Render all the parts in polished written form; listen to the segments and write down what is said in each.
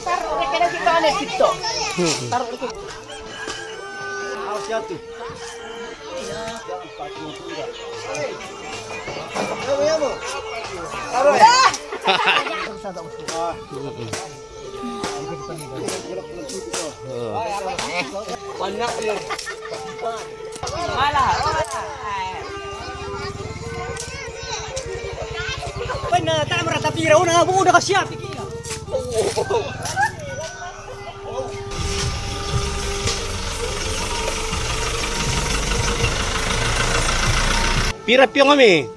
Taruh kena kita ada situ. Taruh itu. Awas jatuh. Taruh ya. Banyak dia. Malah. Benar, tak merata pira udah kasiap iki. Pira piong kami?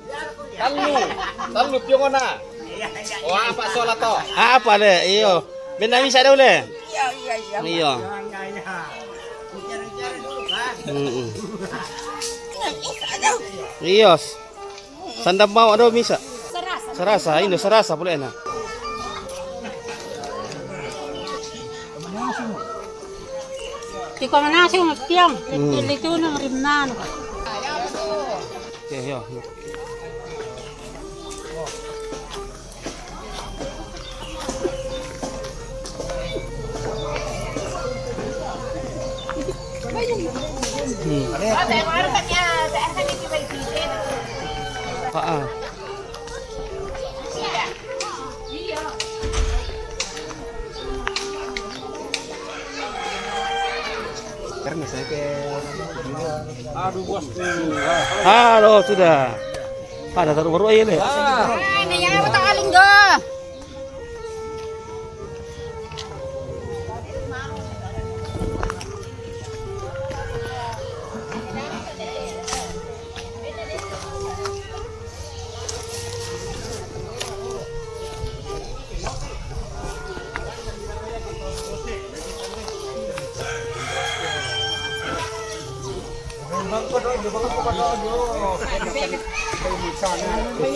Talu piong na. Wah, apa solat to? Apa deh? Iyo. Benami sa daw le. Iyo. Iyo. Sandap mau ada misa. Sarasa, ini sarasa boleh na. Di mana sih tiang? Itu nang rimnan. Oke, yo. Karena saya ke aduh bos. Halo, sudah. Ada taruh baru aja le. Ini yang betul alingga.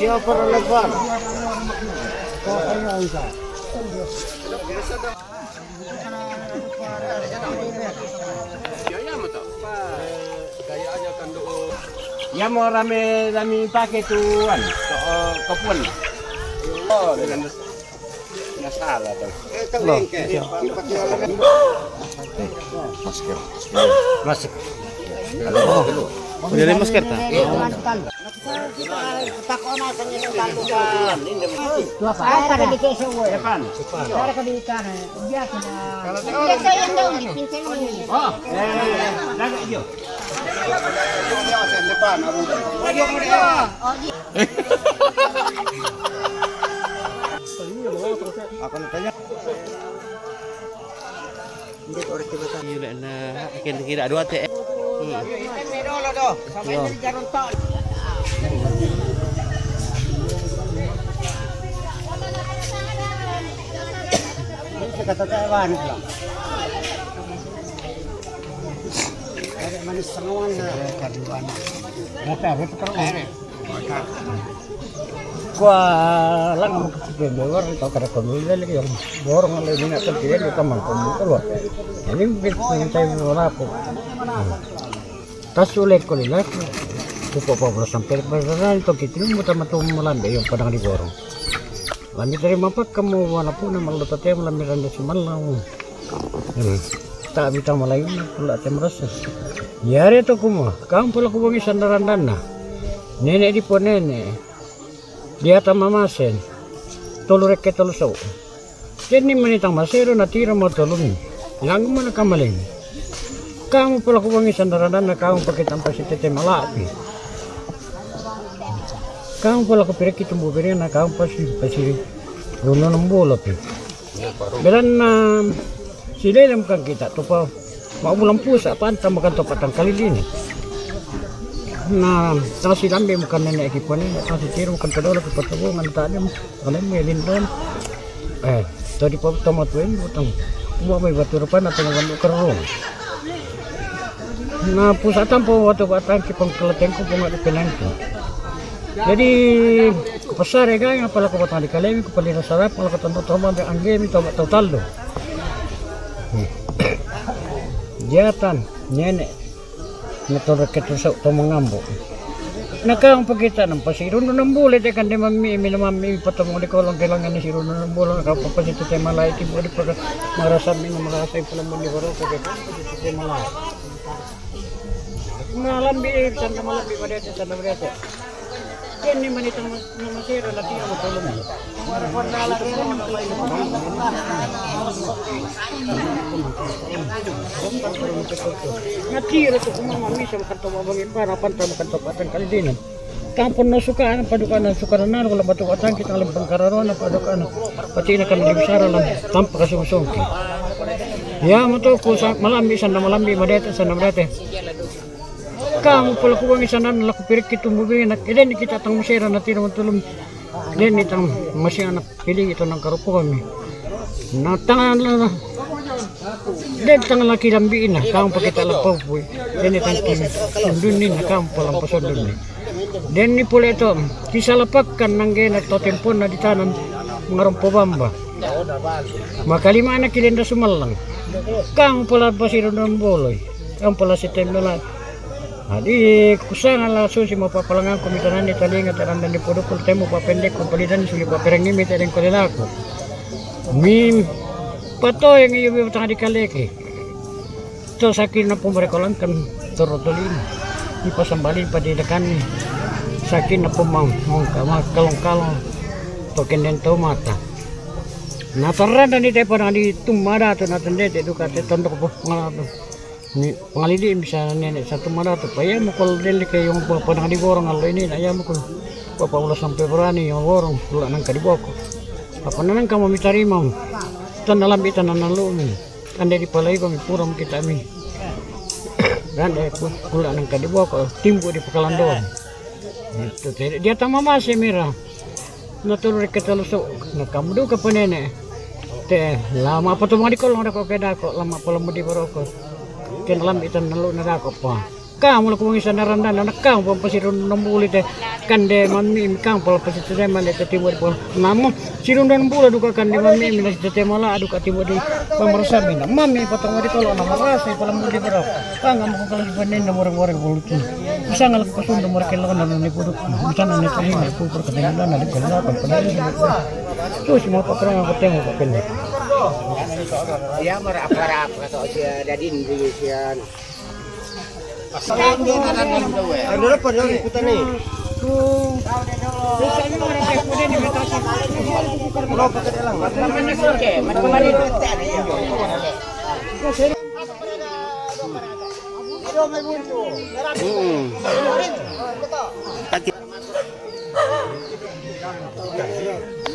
Siapa relevan? Ya mau rame pakai tuan kepun. Oh, dengan salah tuh. Masker. Udah ada masker tak? Akan tanya. Kira dua teh. Kata Taiwan bilang. Ada manis sengawan kaduan. Motor itu terus. Gua lang mau ke Bogor atau ke Pemilih lagi yang borong lagi nak terjadi di kamar itu loh. Ini mungkin saya berapa. Tas sulit kali lah. Pupuk sampai benar itu kita mudah mudah melandai yang padang di borong. Lami dari apa kamu walaupun nama lu tadi melami randa semalam. Tak bisa mulai pula merasa. Ya itu kumah. Kamu pula kubangi sandaran dana. Nenek di pon nenek. Dia tak mamasen. Tolu reket tolu sau. Jadi menitang masero natira mau tolong. Yang mana kamu lagi? Kamu pula kubangi sandaran dana. Kamu pakai tanpa si tete malapi. Kamu pula kepira kita mau beri anak kamu pasti guna nombol api. Beran si dalam kan kita tupa mau bulan puasa apa antara makan topatan kali ini. Nah, sama si lambe makan nenek kita ni, sama si tiru makan kedua lagi pertemuan tadi, kalian melin dan tadi pop tomat wen butang, buat mai batu rupan atau nganduk kerung. Nah, pusatan po waktu batang kipang keletengku bunga di penangku. Jadi ke pasar ya guys, apalagi ke batang di kalemi, ke palina sarap, kalau ketemu teman yang anggem itu tak tahu taldo. Jatan nenek metode ketusuk to mengambo. Nakang pagkita ng pasirun ng bulit kan di mami minamami patamo di kolong kailangan ni sirun ng bulan ka papasito tayo malay tibo di pag marasami na marasay pala mo ni waro ko di tayo malay malambi san na malambi pa dito sa nabrete yan ni manitang masira na tiyo mo tulong natira to kumamami sa makatawabangin para panta makatapatan kaldinan kampon na sukaan padukaan ng sukaranan wala batukatan kita alam pangkararon na padukaan pati na kanil bisara lang tampa kasusungki ya mo to kung malambi san na malambi madete sa nabrete kamu pala kuwang isa na laku pirik kitumubihin at ilan kita tang masira na tinamang tulong ilan itang masya na piling ito ng karupo kami natangan na ilan tangan laki lambiin na kamu pakita lang po po ilan itang sundunin na kamu palang pasundunin ilan ni pula ito kisalapakkan ng gena ito tempon na ditanan mga rumpobamba makalima na kilinda sumalang kamu pala pasiro ng boloy kamu pala si temla Adi kusangan langsung si mapapalangan kumitanan di talinga tarandan di podok temu papendek kumpalidan suli paperang ini tadeng kolelaku. Mim pato yang iyo tengah dikaleki. To sakin na pumrekolan kan torotolin. Di pasambali padidakan sakin na pumang kama kalong-kalong to kenden to mata. Nataran dan di tepan di tumada to natende itu kate tondok po ngalato. Ni pangalili bisa nenek satu mana tu payah mukul deli ke yang panang di gorong alo ini ayam mukul papa ulas sampai berani yang gorong pula nang kadi boko apa nang kamu mencari mau tan dalam itu nanan lu ni kan dari palai kami puram kita mi dan pula nang kadi boko timbu di pekalan doang itu dia tak mama si merah natur kita lusuk nak kamu du ke nenek teh lama apa tu mau di kolong ada kok keda kok lama pola mudi berokok kenalam itan nalu narako pa kamu laku isa narandan na kamu pampasirun nambuli te kande mami kamu pala pasite man te timur po namo sirundan bula duka kande mami minas te mala aduka timur di pamrasabi na mami patong di kolo na marasa pala mudi berap pangam ko kala banen na morang-morang bulutin isa nga laku kasundo mora kailangan na ni pudok bisa na nito hinga po por katangan na di kala pa panali so si mo pakrang ko temo pa pende Ya marap-marap kata siya dadin siya. Ano na pa daw ikutan ni? Biasanya orang kayak kuda di metasi. Kalau pakai lang. Macam-macam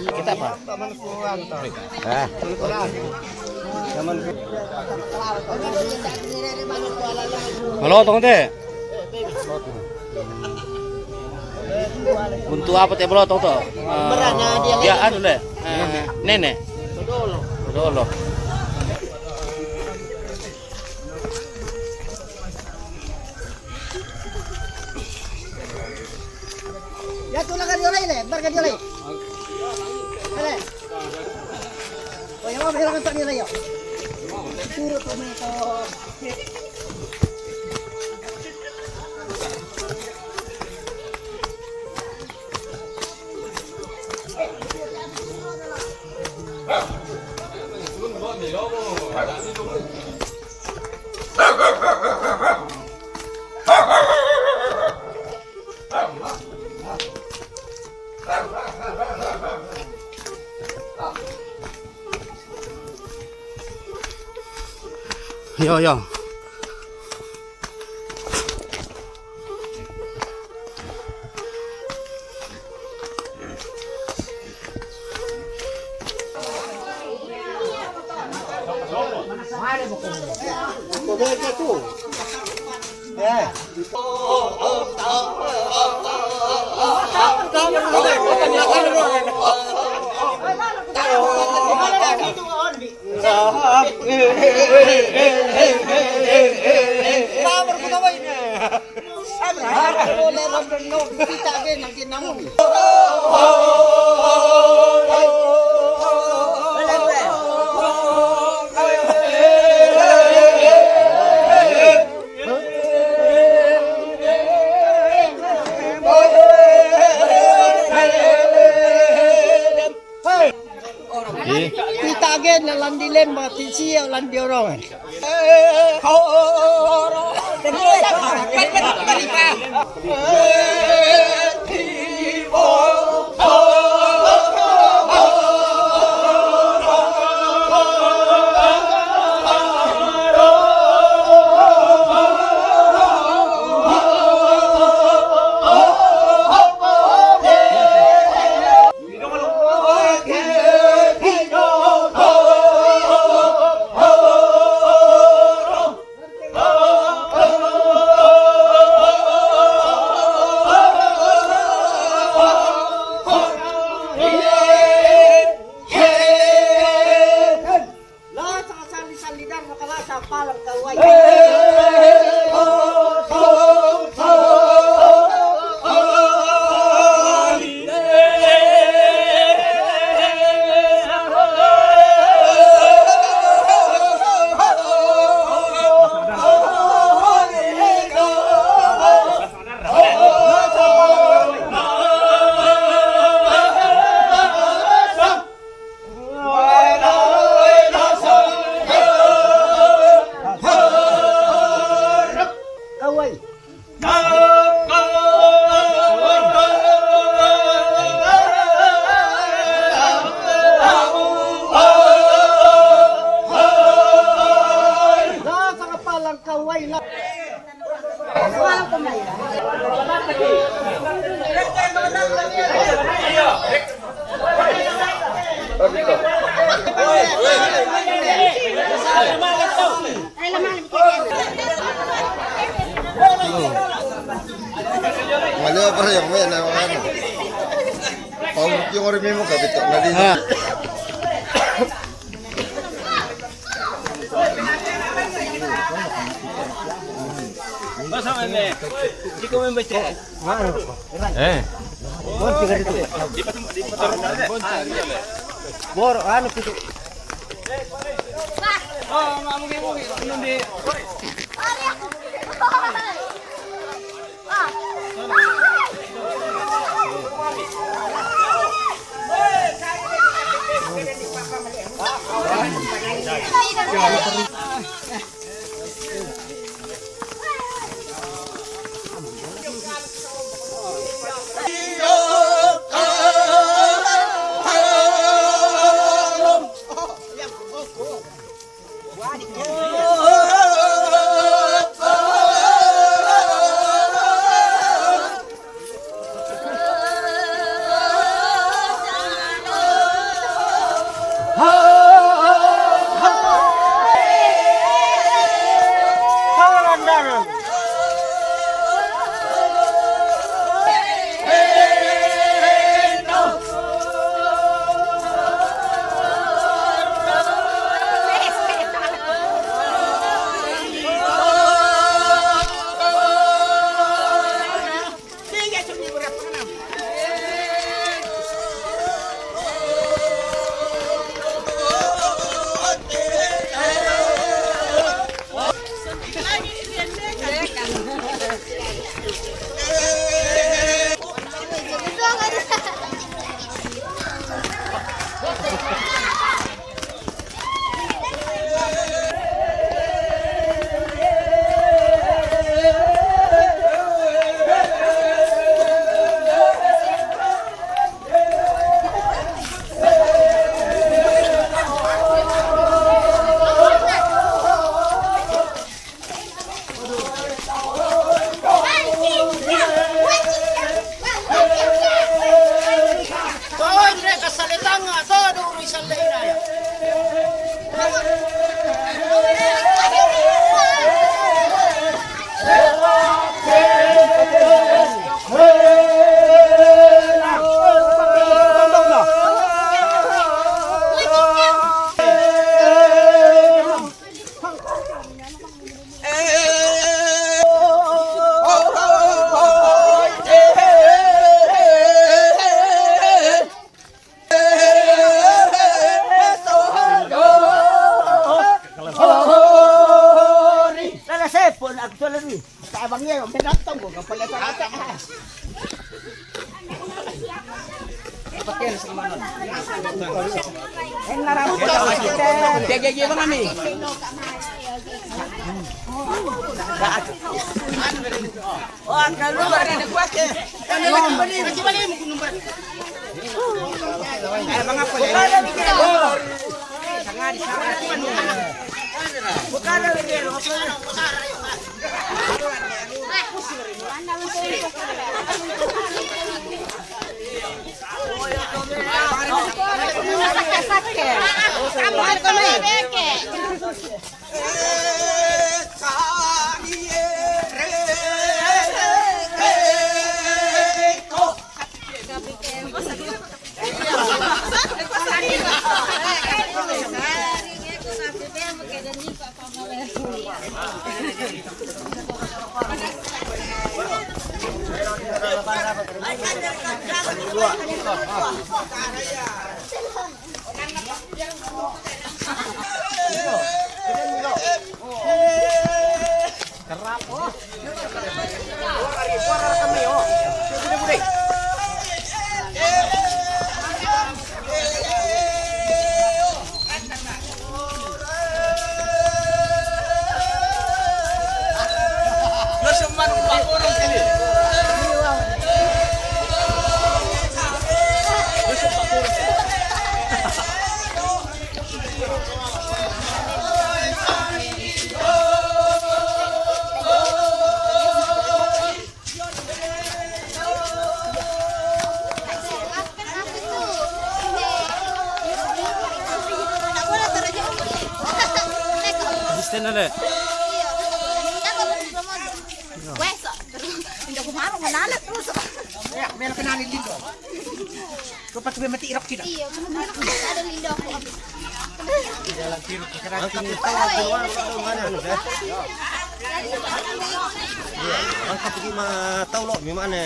kita apa? Halo, tong teh. Untuk apa teh bro tong to? Ya anu deh. Nenek. Dolo. Ya tu lah dia lain berkat dia lain. Ada. Oh yang apa hilangan tak dia lain. Turut tomato. Yo. na landilen mati siya landiorong. Malo pa rin yung may ano. Pag yung orimi mo kapit ka na din. Basta ane. Di ko membaca. Bor, ano pito? Oh, mamugi mo. Hindi. Angkat pergi mah tahu loh gimana.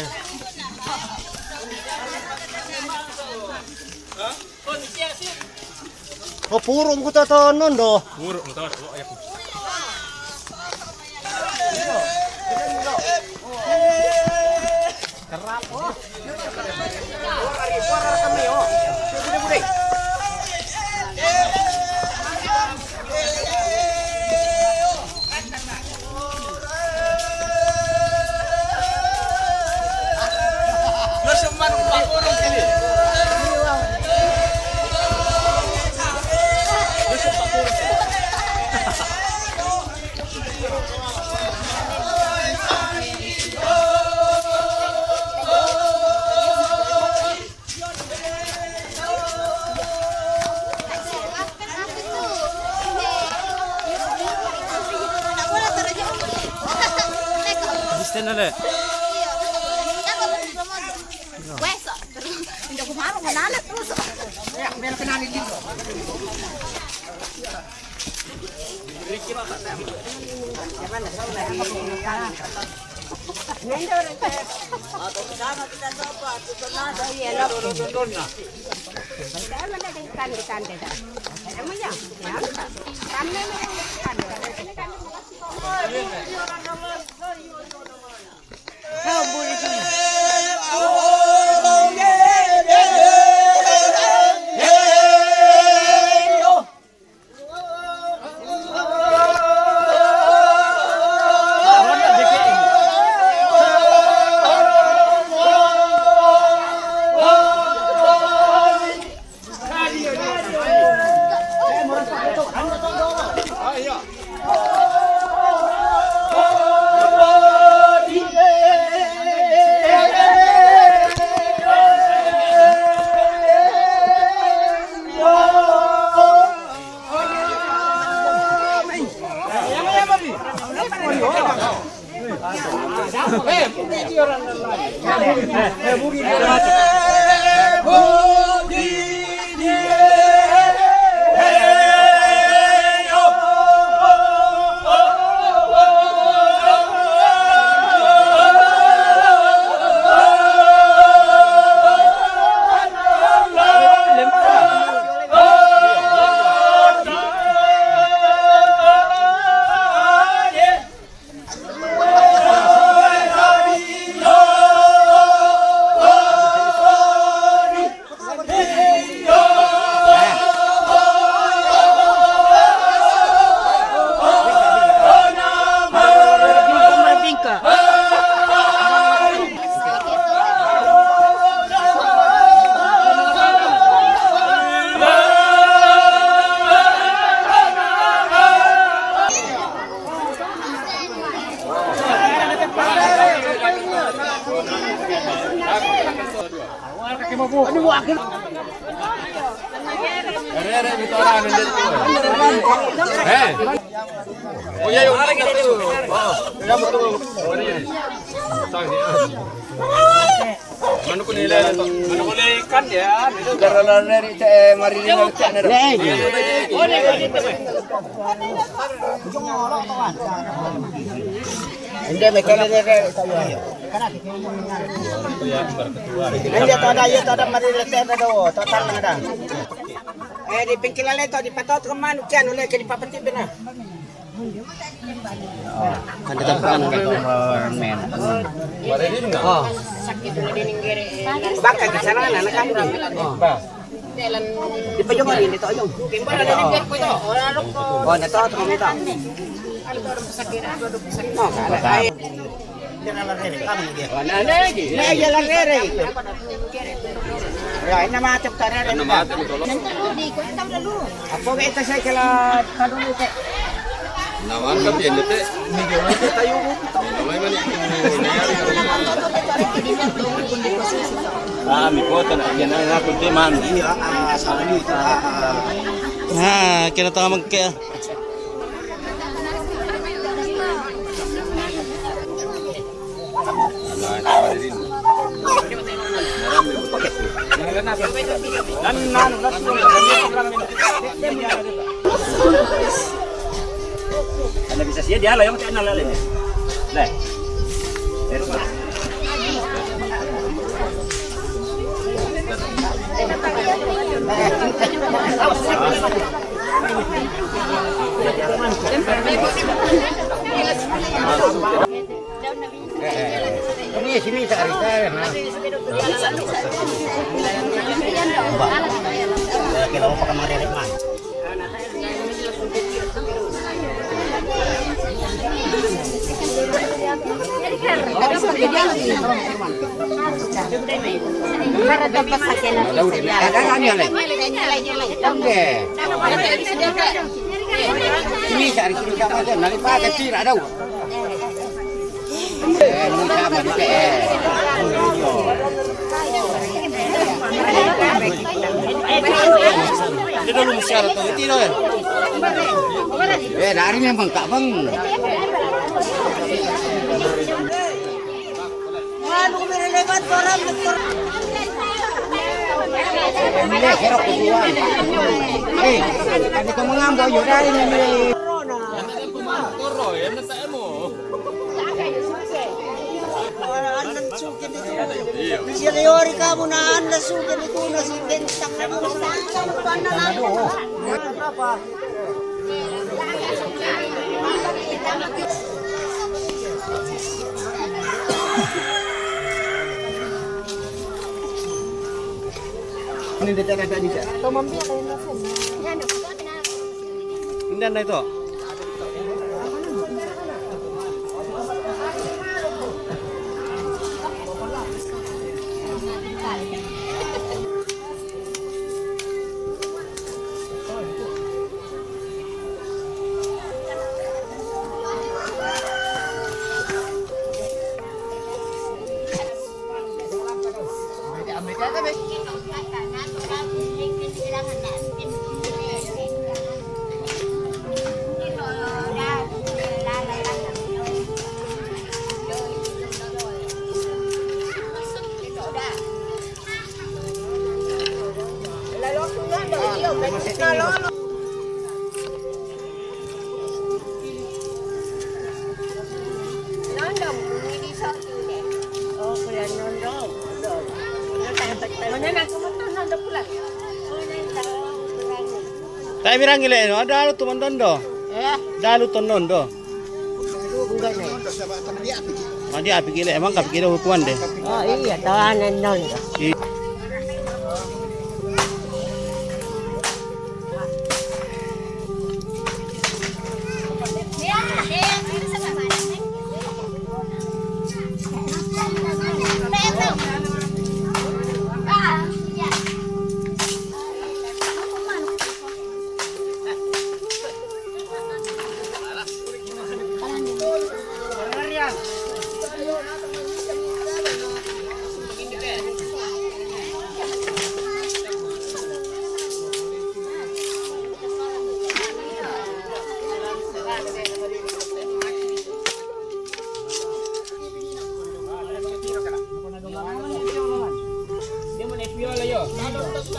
Oh purung ku tatonon doh. Buruk tahu ya. Oh iya, yuk. Ya betul. Manu kunilai ikan ya. Karena dari mari cek Hindi, may kalilere tayo. Hindi, ada marilete na daw. Total na da. Di pingkilala ito, di patot ko man. Kaya ulit, kaya di papatipin na. Kada tampang men. Oh. Baka kisana na nakamu na. Di pa yung ini dito yung. Kimbara na din ko ito. Oh, nato ko ito. Oh, kala. Iya lang rere. Ya, ina matap ka rere. Ako ga ita sa kala kadun ite. Nawan tapi yang detik video nanti tayo mo. Namay man mi kota na yan na kunti man. Kina ta magka. Anda bisa sih dia lah yang channel lain. Lah. Ini sini sekarang nah. Kita mau pakai marere man. Ini cari sini kamu aja, nanti pakai kecil ada. Ini sama di Dia dulu syarat tu itu loh. dari memang tak bang. Ano ko lebat orang doktor. Ini kerok kubuan. Ada kamu ngambil juga ini. Koro ya, nanti mo. Siyori ka mo na andas sugan ito na si Bentang na mo sa apa? Ini dekat ada di sana. Hindi na ito. Tayo mirang gila no, ada tu mandondo. Dalu tonon do. Dia api gila, emang kap gila hukuman deh. Oh iya, tawanan non. Oh.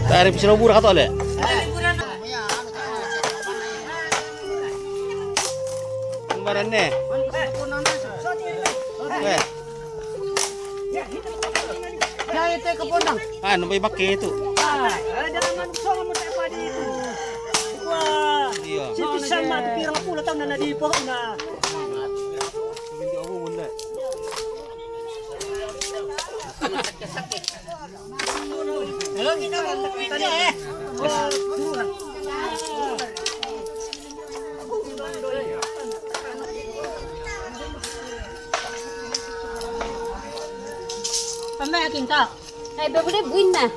Dari pisau buruk atau le? Kemarin nih. Ya itu ke pondang. Ah, nampai pakai itu. Jangan manusia kamu tak apa di itu. Wah. Iya. Situ sama pirang puluh tahun na di pohon na. Binti aku bunda. Kalau kita tadi Pamaya kinta. Ay, bebede buin na.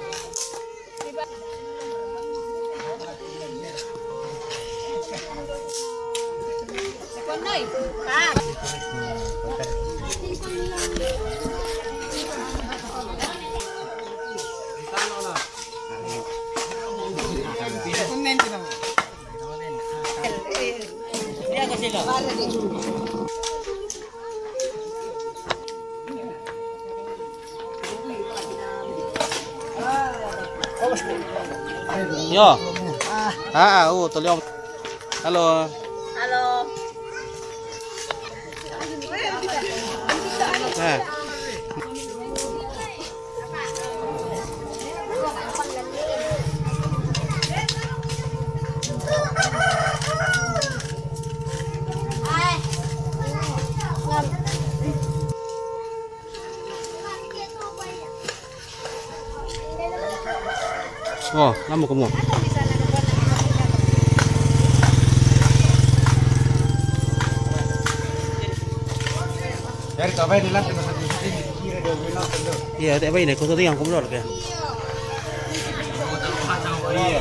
Konay. Ah. Yo. Tolong. Halo. Halo. Nah. Oh, lama kamu. Dari kapan di lantai masuk di sini kira dia bilang tentu. Iya, tapi ini kau tuh yang kamu lor ke? Iya.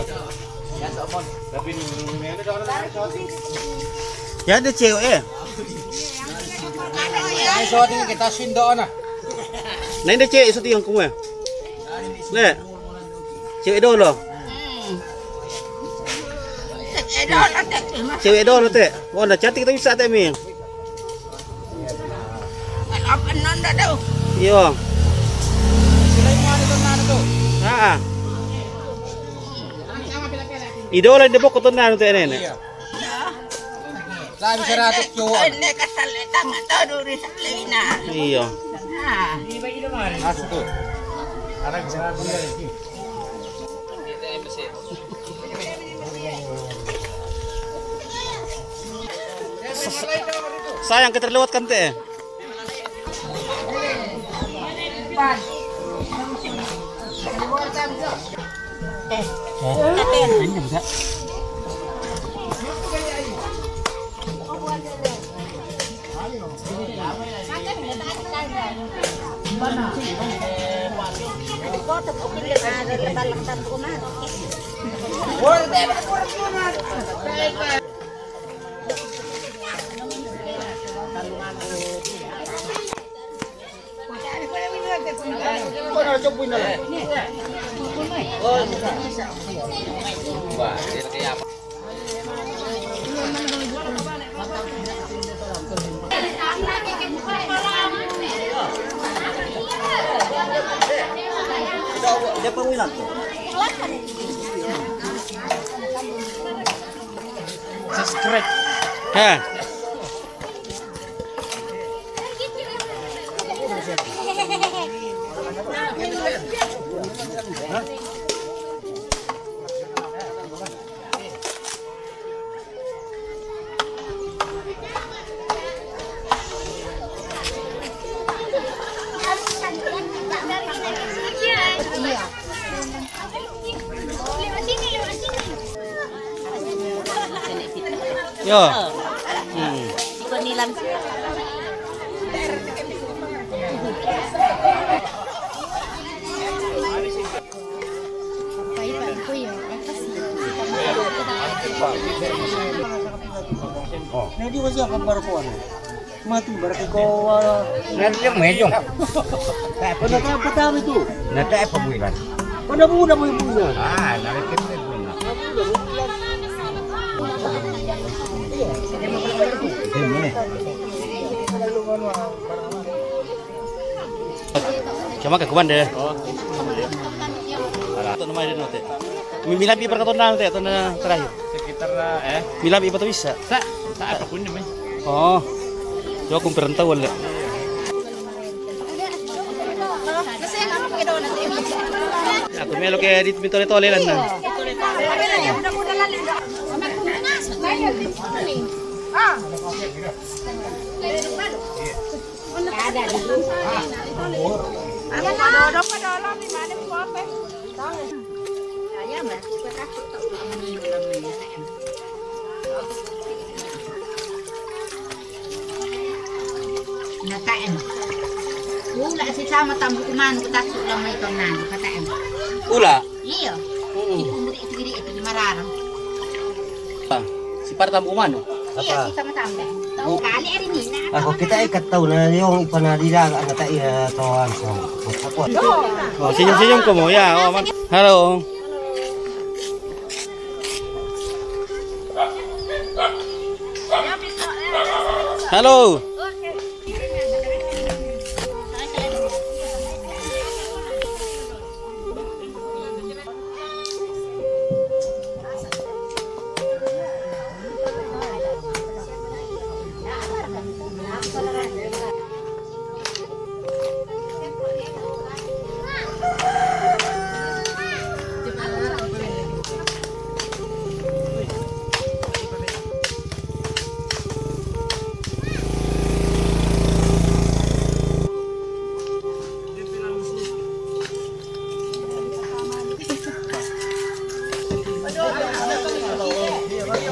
Tapi ini ada orang. Ya ada cewek. Ay, so tinggal kita sindo na. Nah ini cewek itu yang kamu. Nih, cewek dulu. Cewek dulu teh. Wah, dah cantik tapi bisa teh mi. Apa nanda daw? Iya. Sila mo ano to? Ah. Idola di bawah kotonan itu ini. Sabi sa ratot yo. Hindi ka salita nga to, duri sa lina. Iya. Aso to. Arag sa bulan iki. Sayang keterlewatkan teh. Dia pemilang tuh. Subscribe. Hah. Yo. Ikaw nilang Nah, dia masih akan berpuan. Mati berarti ko Nanti yang medong. pada tayo patami to. Nanti apa bulan? Pada muna mo yung muna. Ah, narikin mo na. Cuma ke kuman deh. Itu namanya dia nanti. Milap ibar katon nanti atau terakhir. Sekitar Milap ibar tuh bisa. tak apapun namanya. Oh. Coba aku berentau wala. Aku melo kayak di tole-tole lang na. Nakain. Wala si sama tambo kuman ko takso lang may tonan katain. Ula. Iyo. Ipumuri itu mararang. Si Partam kumano. Iya si sama tambe. Tahu kali ari ni na. Ako kita ay kataw na yung ipanadila na tayo tawan so. Oh, senyum-senyum kamu ya. Oh, halo. Halo.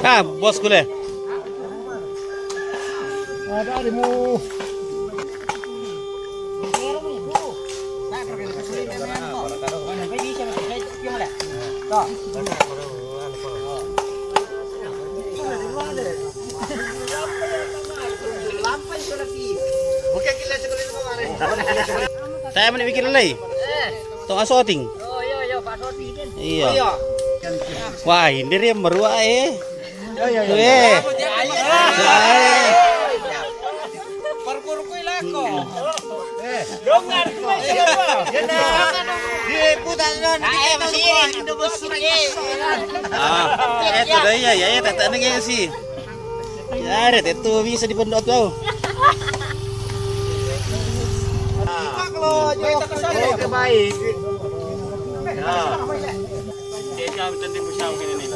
Ah, bos kule. Ada di mo. Saya mau bikin lelai. Tong asoting. Oh iya Pak Soti kan. Iya. Wah, ini dia merua Yo yo yo. Parkur ko ilako. Dongan ko siya ba? Yan na. Di putan nun. Masih itu bos Ah, itu dah ya, tak nengnya sih. Ya, itu bisa dipendot kau. Kalau kita kesana kebaik. Ya. Dia jam tadi musyaw kini ni.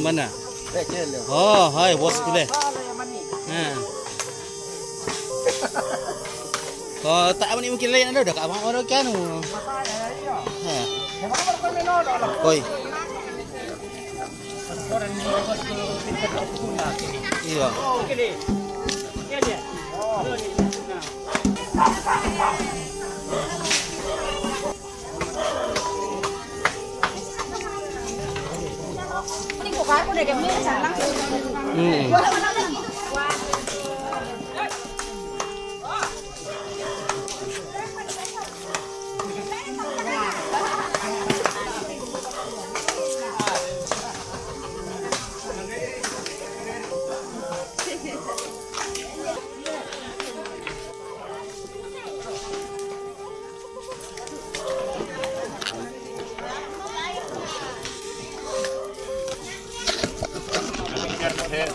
Mana? Oh, hai bos boleh. Nah. Kalau tak apa ni mungkin lain ada kat abang orang kan. Ha. Oi. Iya. Ini bukan aku udah gemuk sanang.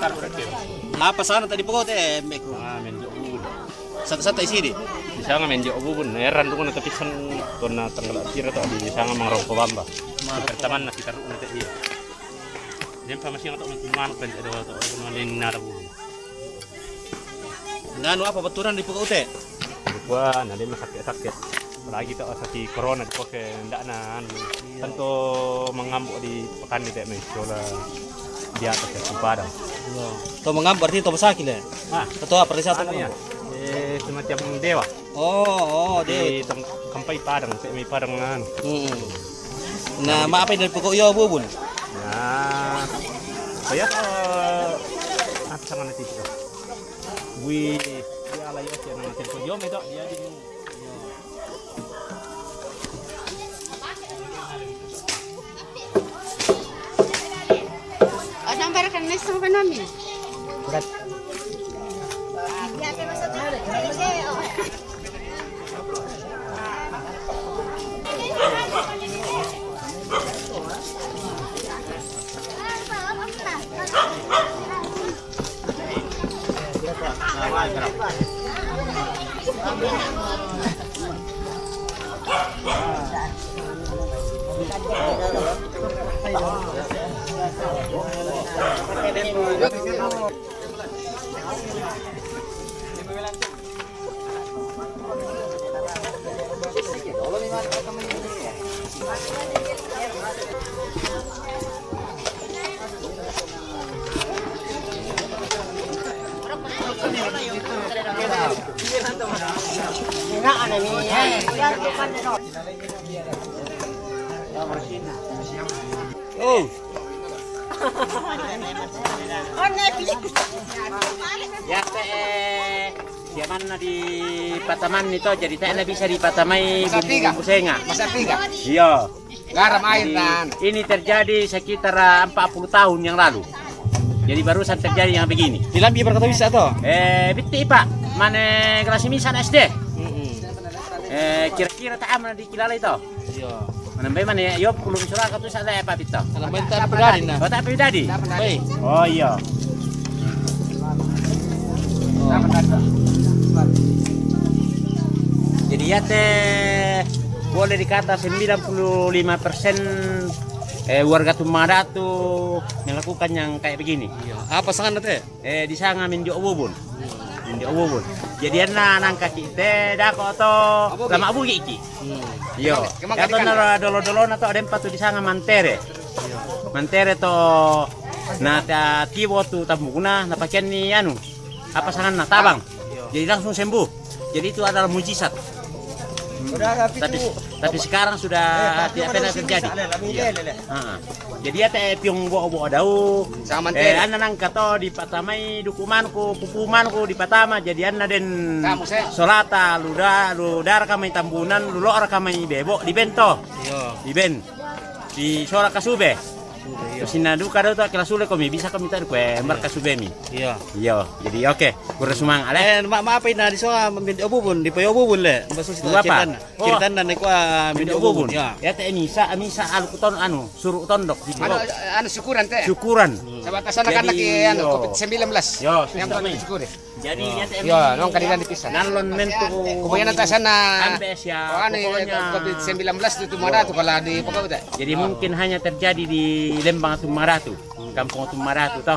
Sebentar berakhir. Apa sana tadi pokok teh meko. Menjok bubun. Satu-satu isi di. Bisa nggak menjok bubun. Heran tuh nanti pisan karena tanggal akhir atau di bisa nggak mengrongko bamba. Pertama nanti taruh nanti dia. Dia masih nggak tahu nanti mana kan ada atau mana ini nara bubun. Nganu apa baturan di pokok teh? Wah, nanti mah sakit. Apalagi tuh sakit corona dipakai ndak nan. Tentu mengambuk di pekan di teh soalnya di atas ya Padang. Tuh mengambuk berarti tuh sakit ya? Ah, Ketua perwisata ya. Semacam dewa. Oh, Di dia. Kampai Padang, Semi Padang kan. Nah, apa dari pokok yo bubun? Nah, saya apa sama nanti itu? Bui dia ala yo yang nanti ko yo medo dia di Sampai kan next sama kami. Berat. Oh. Ya zaman di Pataman itu jadi tak bisa dipatamai bumbu senga. Masa tiga. Iya. Garam air dan. Ini terjadi sekitar 40 tahun yang lalu. Jadi barusan terjadi yang begini. Di lambi berkata bisa toh? Bitti Pak, mana kelas misan SD. Kira-kira tak aman di Kilala itu. Iya. Mana mana yo belum surah tu saya apa itu. Kalau bentar pribadi nah. Oh tak pribadi. Baik. Oh iya. Jadi ya teh boleh dikata 95% warga Tumaratu melakukan yang kayak begini. Apa sangan teh? Di sana minjok bubun. Minjok bubun. Jadi nangka kita dah kok to lama bugi iki. Yo. Ya to nara dolo-dolo na to ada empat di sana mantere. Mantere to na ta tiwo tu tambuna na pakaian ni anu. Apa sangan na tabang. Jadi langsung sembuh. Jadi itu adalah mujizat. Tapi sekarang sudah tidak pernah terjadi. Jadi ya teh piong bo dau. Anda nang kato di patamai dukumanku, pupumanku di patama jadi anda den solata ludar kami tambunan lulor kami bebo di bento. Di ben. Di sola kasube. Terus sinadu kado to kelas sule kami bisa kami tahu kue embar kasube mi. Iya. Jadi oke. Kurang sumang ale. Maafin na di soa minjok bubun di payo bubun le. Baso sita ceritan dan ko minjok bubun. Ya teh misa alkuton anu suruh tondok di Anu syukuran teh. syukuran. Sabatasan anak Jadi, anu Covid-19. Yo, Yang perlu disyukuri. Jadi ya teh Yo, nong kadidan dipisah. nalon mentu Kemudian atas sana. ambes Oh, ya anu pokoknya. Covid-19 itu Tumaratu kalau di pokok teh. Jadi mungkin hanya terjadi di Lembang Tumaratu, Kampung Tumaratu toh.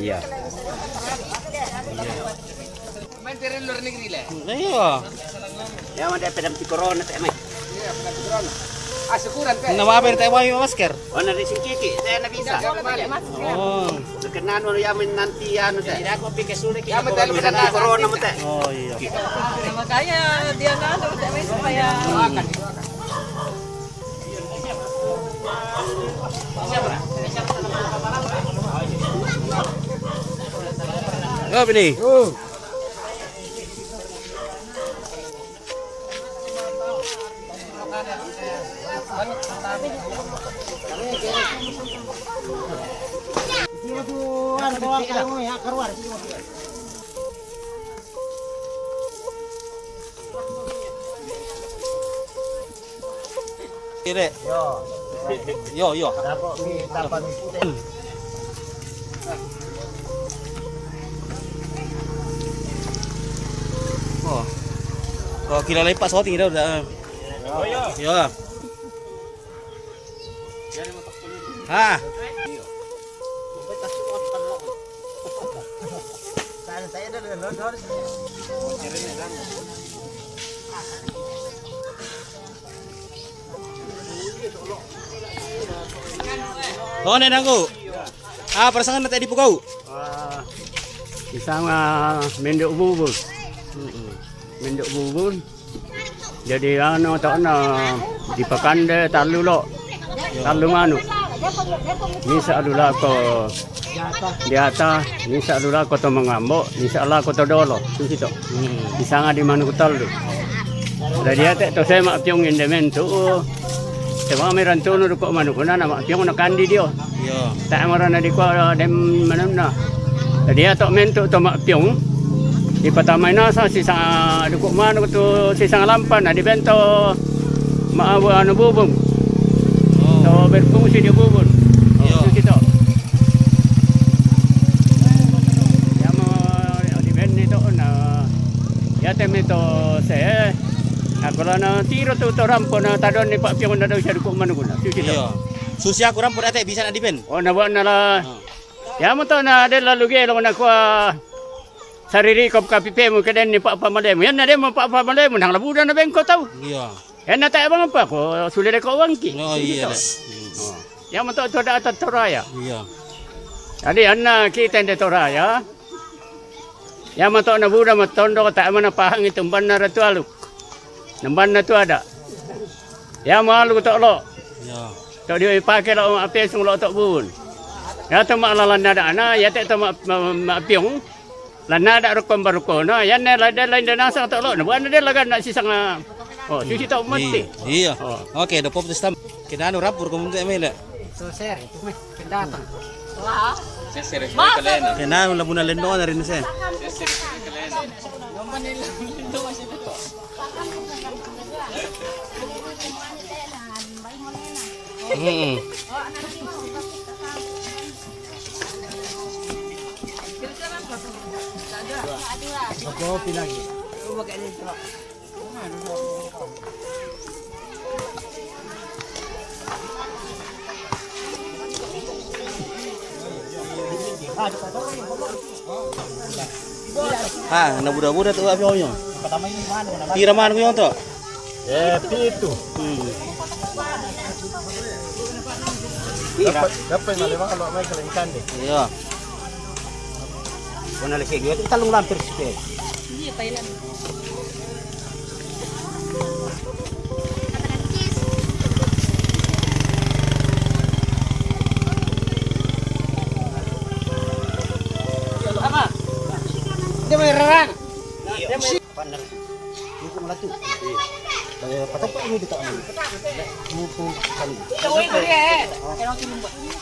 Iya. Main dari luar negeri le. Iya. Ya ada pedam ti corona teh mai. Iya, pernah corona. Syukuran teh. Na maafin tayo mo masker. Oh na di singkiki, teh na bisa. Oh. Kenan mo yamin nanti anu teh. Tidak aku pikir sulit Ya, mental bisa corona mo teh. Oh iya. Makanya dia nado supaya Oh, ini. Kire. Yo. Oh. Kalau kilo lepak soting dah udah. Oh iya. Ya. Ha. Saya dah lodor. Oh, nek nangku. Ah, perasaan tadi pukau. Isang menduk bubur. Menduk bubur. Jadi ano to na dipakande talu lo. Talu manu. Misa adula ko di atas, misa adula ko to mangambo, misa ala ko to dolo. Susito. Isanga di manu ko talu. Dari ate to saya mak piong indemento. Sebab meran tu nu ko manu ko na mak piong na kandi dio. Iya. Tak marana di ko dem manamna. Jadi atok mentuk to mak piong. Di patamay na sa sisang dukok mano to sisang lampan na di bento maawa ano bubong. So berfungsi di bubong. Iya. Dito. Ya mo di ben nito na ya temito se ako na tiro to rampo na tadon ni Pak Piong na daw siya dukok mano kuna. Dito. Iya. Susi aku rampur ate bisa nak dipen. Oh na na la. Ya mo to na de la lugi lo na kwa sariri kop kapipe mo keden ni Pak Pamalemo. Yan na dem Pak Pamalemo nang labudan na bengko tau. Iya. Yan na tayo bang apa ko sulit ko wangki. Oh iya. Ya mo to da atat toraya. Iya. Jadi anna kita de toraya. Ya mo to na buda mo tondo ta man pahang itumban na ratu aluk. Namban na tu ada. Ya mo alu to lo. Iya. To dia pakai lo ape sung lo to bun. Ya to mak lalan ada ana ya te to mak piong. Lana ada rukun baruko no yan ne lain dan nasa to lo no bukan dia lagan nak sisang oh suci tau mati Iya. Oke, do pop testam. Kita anu rapur kumun te mele. So sir, itu mah pendatang. Wah. Kena labuna lendo na rin se. Kopi lagi. Ah, na buda-buda tu api oyong. Tira man ko yung to. pitu Dapat malamang kalau may kalingkan deh. Iya. Kung nalaki gue itu talong lampir sih. Hindi, Thailand. Apa? Dia mau rerang. Dia mau pandang. Itu melatu. Patapa ini kita ambil. Mutu kali.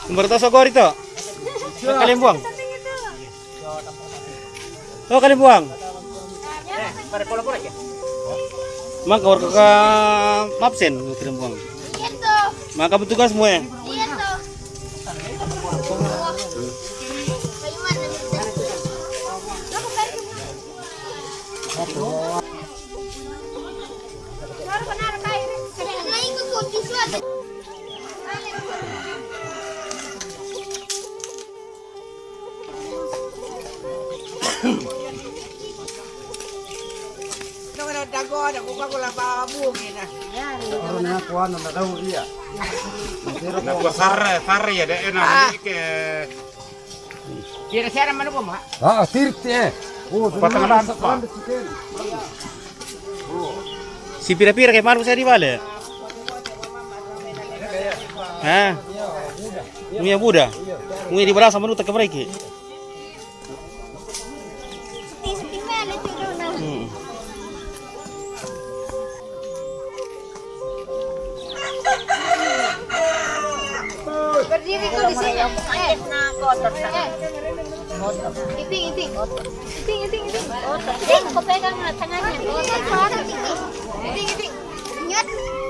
Sumber to sogor itu. Kalian buang. Oh, kalian buang. Para pola-pola ya. Maka warga ke absen kalian buang. Maka petugas semua ya. Kira-kira mana kok, Mak? ah tirte Patangan apa? Si pira-pira kayak mana saya di bale? Hah? Mungkin Buddha. Mungkin di belah sama nu tak kemeriki. Berdiri kau di sini. Iting. Kau pegang tangannya. Iting. Nyat.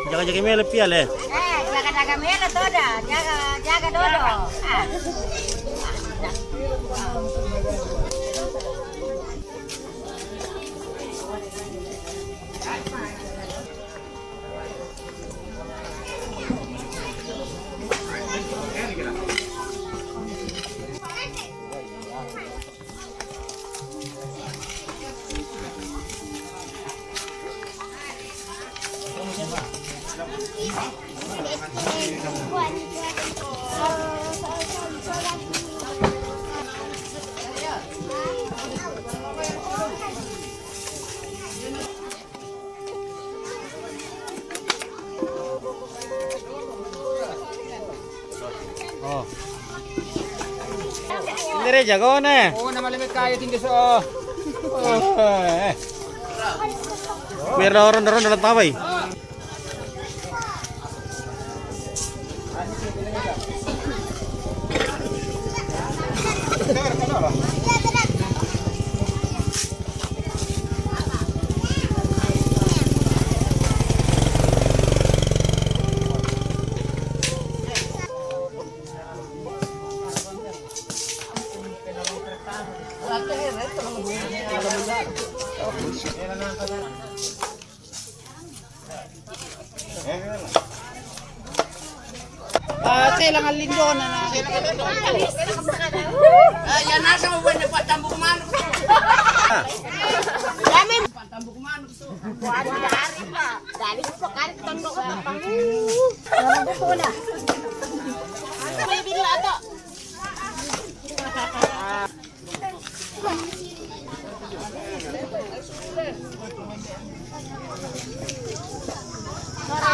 Jaga-jaga mele pial eh. Jaga mela tuh dah. Jaga dodo. Oh. Ini jago nih. Oo, na malimit kayo din so. Biar orang-orang dalam tawai. Kailangan lindon na na. Yan nasa mo ba nagpatambo kumano? Dami patambo kumano to. Wala dari pa. Dari ko kari tondo ko pa. Wala ko pula. Ano bibili ato?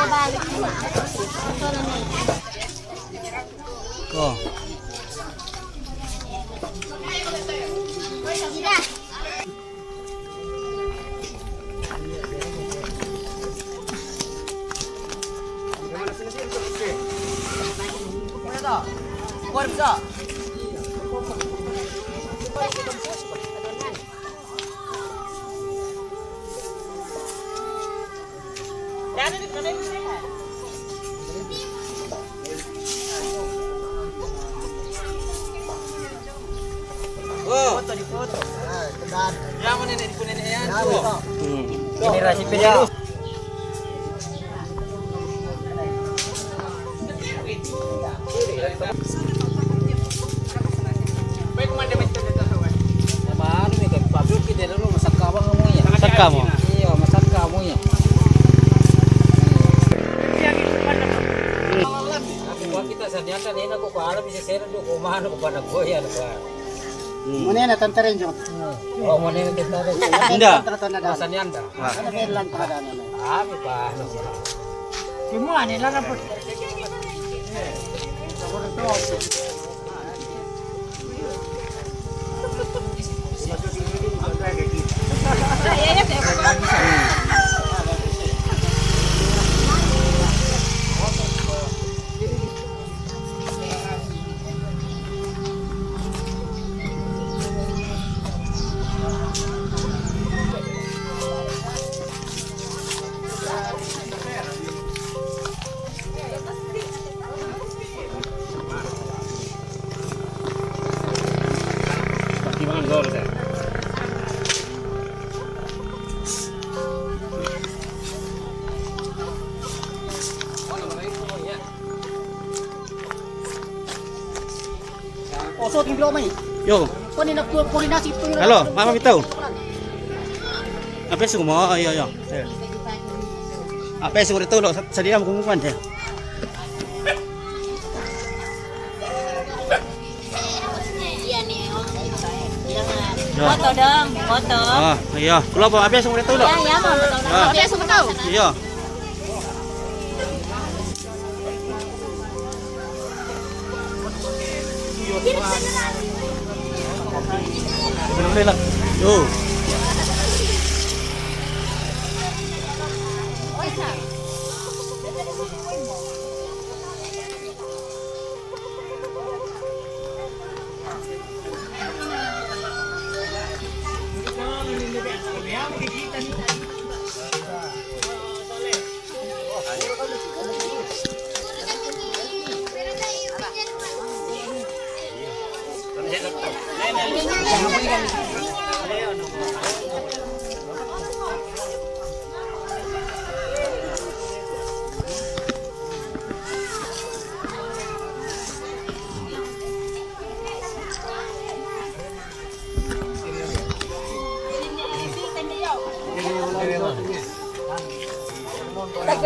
Balik. Oh. Generasi penerus. Masak kamu. Iya, masak kamu ya. Ako kita sa diyan kanina ko paano bisa sero do kumano ko pa naggoya na ba. Muna na tantarin jud. Oh, mo na kita rin. Indah. Sa niyan da. Ano lang pa dana na. Abi pa ano. Semua ni lang po. Oso ting bilo mai. Yo. Kunin na puri nasi itu. Halo, mama bitaw. Apa sih mo? Ayo, ayo. Apa sih itu lo? Sadia mo kumukuan deh. Foto dong, foto. Ah, iya. Kulo apa sih itu lo? Ya, ya mau foto. Apa yang suka tahu? Iya. Boleh lah. Yo.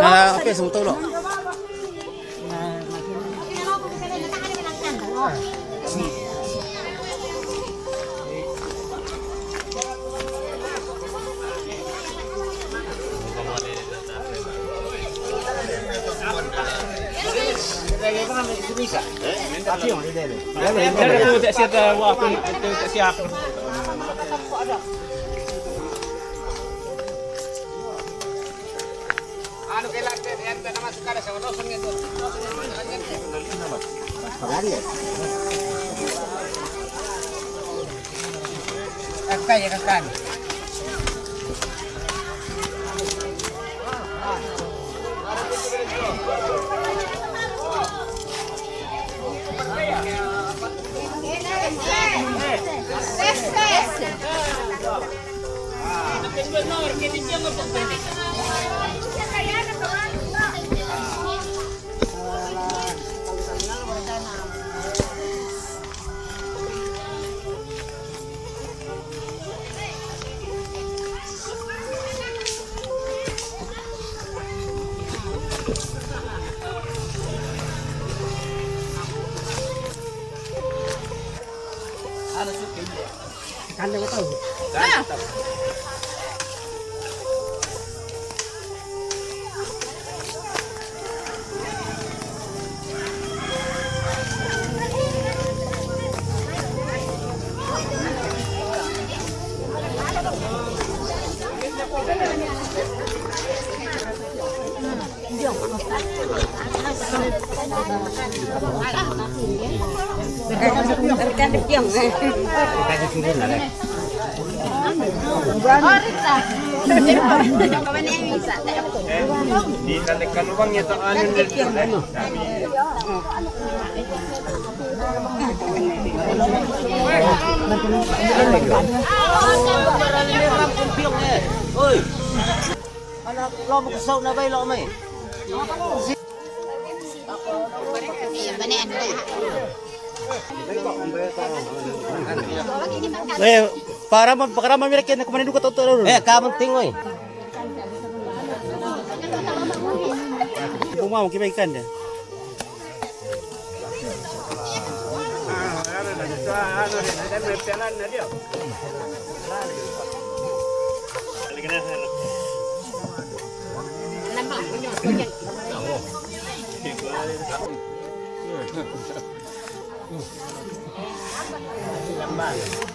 Oke, semua tahu loh. Dikalikan lubangnya tuh anu. Anak lo mau kesau na bay lo may. Para mamirakin na kumanin duka toto. Kamang tingoy. Mau kita ikan deh.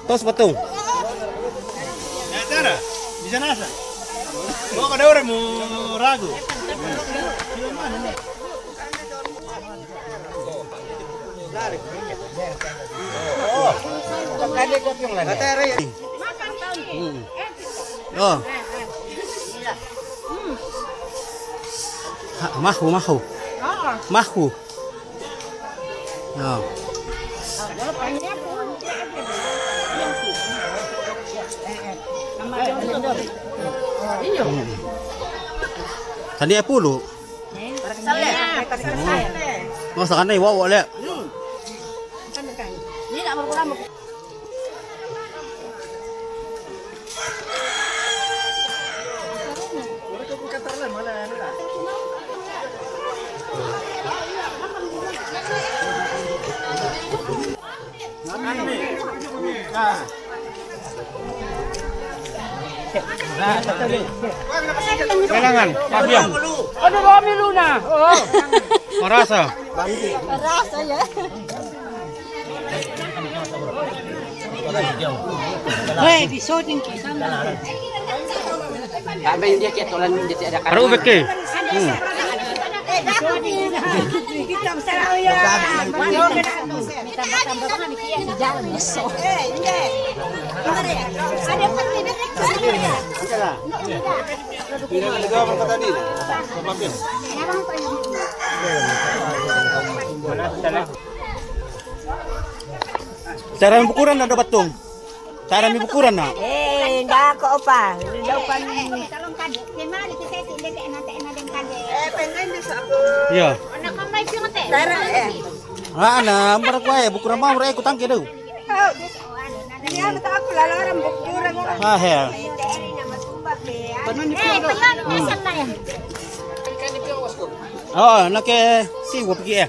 Tos patung. Cara, di sana asa. Oh, ada orang mau ragu. Oh. Mahu. Mahu. Oh. Tadi apa lu? Masa kan ini wow le. Ini tak berkurang. Kelangan, Fabian. Ada kami Luna. Oh. Merasa. Rasa ya. Hei, di shooting kita. Abay dia ketolan dia ada kan. Aru beke. Kita besar ya. Tambah-tambah kan iki di jalan iso. Ada penting Tidak ada gawa kata tadi. Fabian. Cara bukuran ada batung. Cara bukuran nak. Enggak kok opa. Depan Talong kade. Di mana kita tidak enak-enak dengan kade. pengen bisa aku. Iya. Anak kamay sih ngate. Tara Ana, merak wae bukuran mau rek kutang ke deu. Ini ano ta ako lalaram bukura ko. Ah he. Dari na matumbak be. Payan, pesan na yan. Oh, nak ke si gua pergi ya.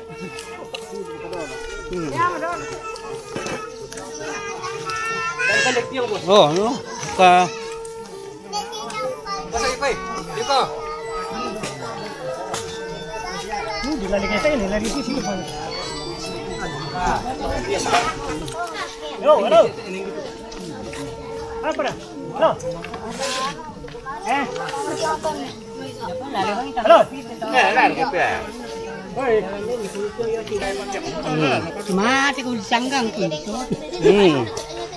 Oh, no. Ka. Halo. Apa dah? Halo. Halo. Mati ko sanggang ko.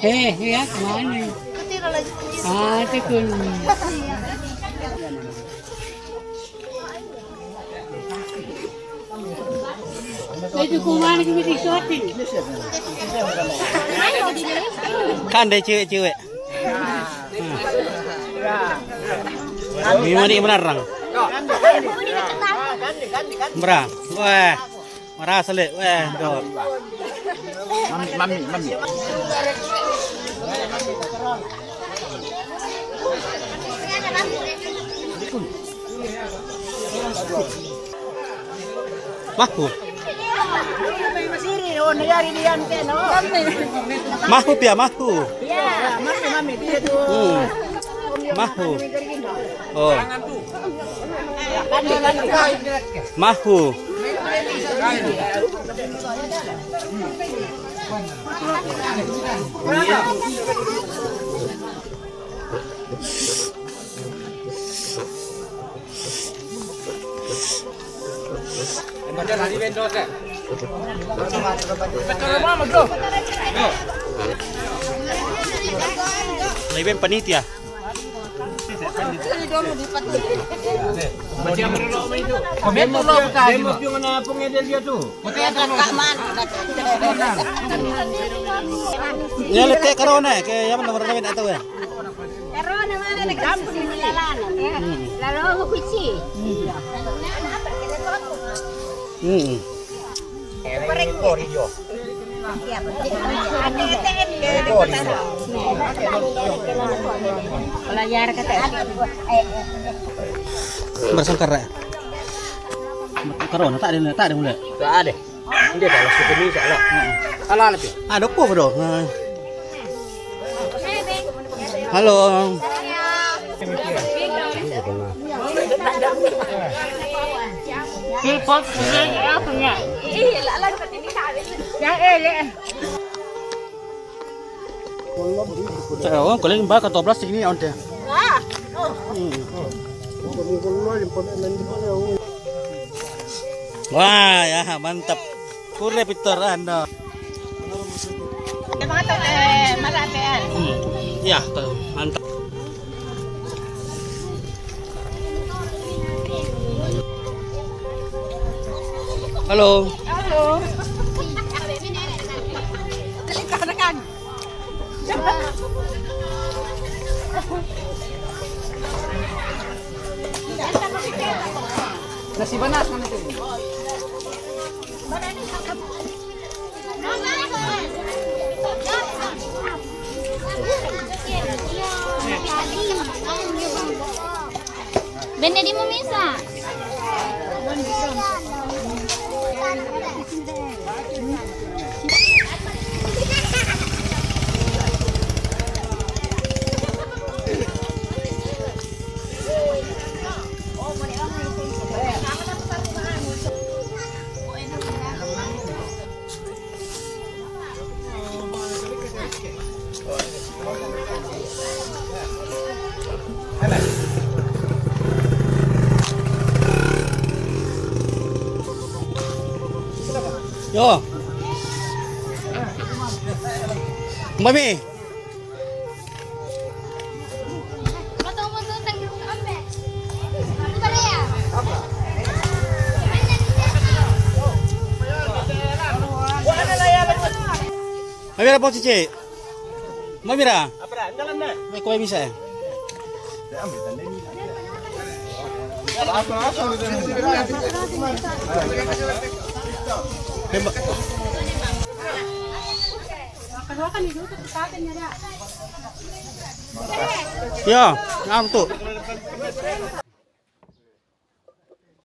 Ya kemana? Mati ko. Itu kumana kita di shooting. Kan deh cewek-cewek. Gimana ini menarang? Berang. Wah. Marah selik. Wah, dot. Mami. Mahu. Mahu pia mahu. Mami dia tuh. Mahu. Oh. Mahu. Lebih panitia. Ya lete karona ke yang nomor lain atau ya? Karena mana nagkampun ni Milalana. Lalo mo kuchi. Pelayar kata. Bersangkar ya? Karona tak ada mulai. Tak ada. Dia kalau suka ni salah. Salah lebih. Ada apa bro? Halo. Sipot apa nya? Oh, kalian bakal atau plastik ini on deh. Wah, ya mantap. Kure Peter Anda. Ya, mantap. Halo. Nasi panas mana tu? Benda di Mumisa. Yo. Mami. Mami apa cici? Mami ra? Apa dah? Jalan dah. Mai kau bisa. Ya, ngam tu.